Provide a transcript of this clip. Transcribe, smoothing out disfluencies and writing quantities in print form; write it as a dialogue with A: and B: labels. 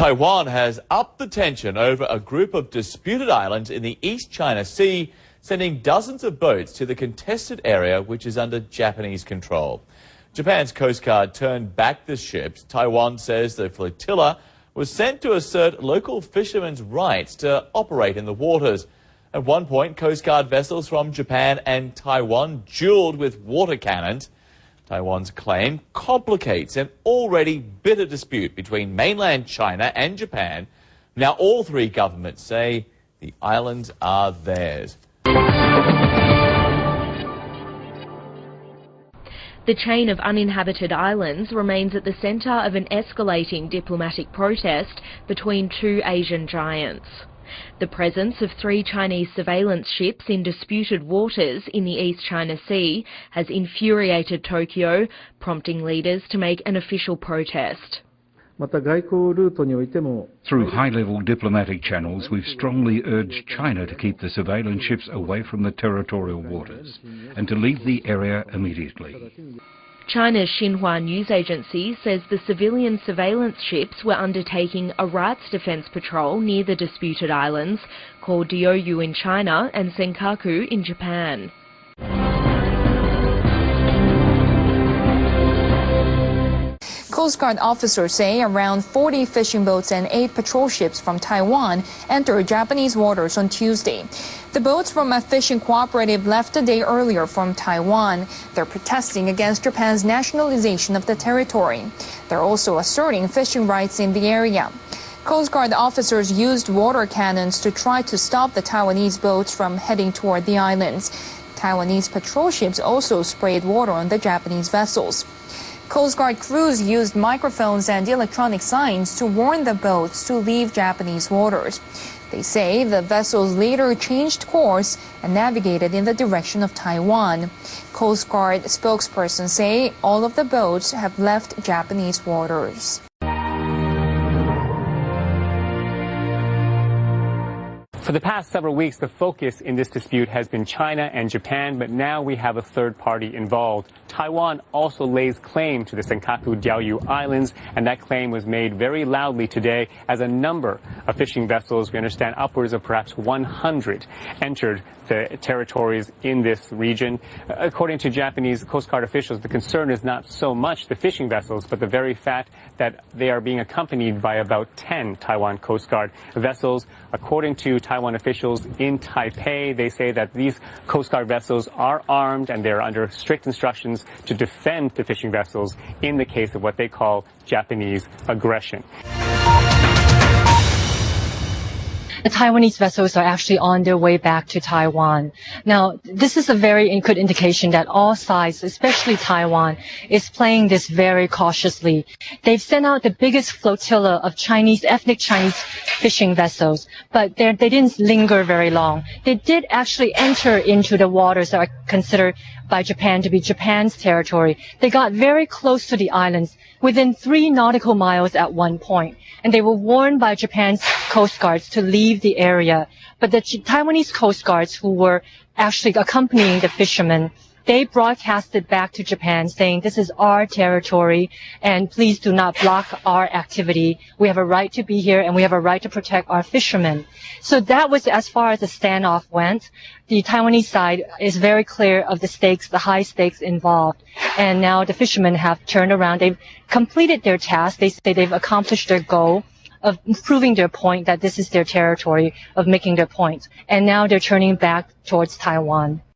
A: Taiwan has upped the tension over a group of disputed islands in the East China Sea, sending dozens of boats to the contested area which is under Japanese control. Japan's Coast Guard turned back the ships. Taiwan says the flotilla was sent to assert local fishermen's rights to operate in the waters. At one point, Coast Guard vessels from Japan and Taiwan dueled with water cannons. Taiwan's claim complicates an already bitter dispute between mainland China and Japan. Now all three governments say the islands are theirs.
B: The chain of uninhabited islands remains at the centre of an escalating diplomatic protest between two Asian giants. The presence of 3 Chinese surveillance ships in disputed waters in the East China Sea has infuriated Tokyo, prompting leaders to make an official protest.
C: Through high-level diplomatic channels, we've strongly urged China to keep the surveillance ships away from the territorial waters and to leave the area immediately.
B: China's Xinhua news agency says the civilian surveillance ships were undertaking a rights defence patrol near the disputed islands, called Diouyu in China and Senkaku in Japan.
D: Coast Guard officers say around 40 fishing boats and 8 patrol ships from Taiwan entered Japanese waters on Tuesday. The boats from a fishing cooperative left a day earlier from Taiwan. They're protesting against Japan's nationalization of the territory. They're also asserting fishing rights in the area. Coast Guard officers used water cannons to try to stop the Taiwanese boats from heading toward the islands. Taiwanese patrol ships also sprayed water on the Japanese vessels. Coast Guard crews used microphones and electronic signs to warn the boats to leave Japanese waters. They say the vessels later changed course and navigated in the direction of Taiwan. Coast Guard spokespersons say all of the boats have left Japanese waters.
E: For the past several weeks, the focus in this dispute has been China and Japan, but now we have a third party involved. Taiwan also lays claim to the Senkaku Diouyu Islands, and that claim was made very loudly today as a number of fishing vessels, we understand upwards of perhaps 100, entered the territories in this region. According to Japanese Coast Guard officials, the concern is not so much the fishing vessels, but the very fact that they are being accompanied by about 10 Taiwan Coast Guard vessels. According to Taiwan officials in Taipei, they say that these Coast Guard vessels are armed and they're under strict instructions to defend the fishing vessels in the case of what they call Japanese aggression.
F: The Taiwanese vessels are actually on their way back to Taiwan. Now, this is a very good indication that all sides, especially Taiwan, is playing this very cautiously. They've sent out the biggest flotilla of ethnic Chinese fishing vessels, but they didn't linger very long. They did actually enter into the waters that are considered by Japan to be Japan's territory. They got very close to the islands, within 3 nautical miles at one point, and they were warned by Japan's Coast Guards to leave the area. But the Taiwanese Coast Guards, who were actually accompanying the fishermen, they broadcasted back to Japan saying, this is our territory and please do not block our activity. We have a right to be here and we have a right to protect our fishermen. So that was as far as the standoff went. The Taiwanese side is very clear of the stakes, the high stakes involved. And now the fishermen have turned around. They've completed their task. They say they've accomplished their goal of proving their point that this is their territory, of making their point. And now they're turning back towards Taiwan.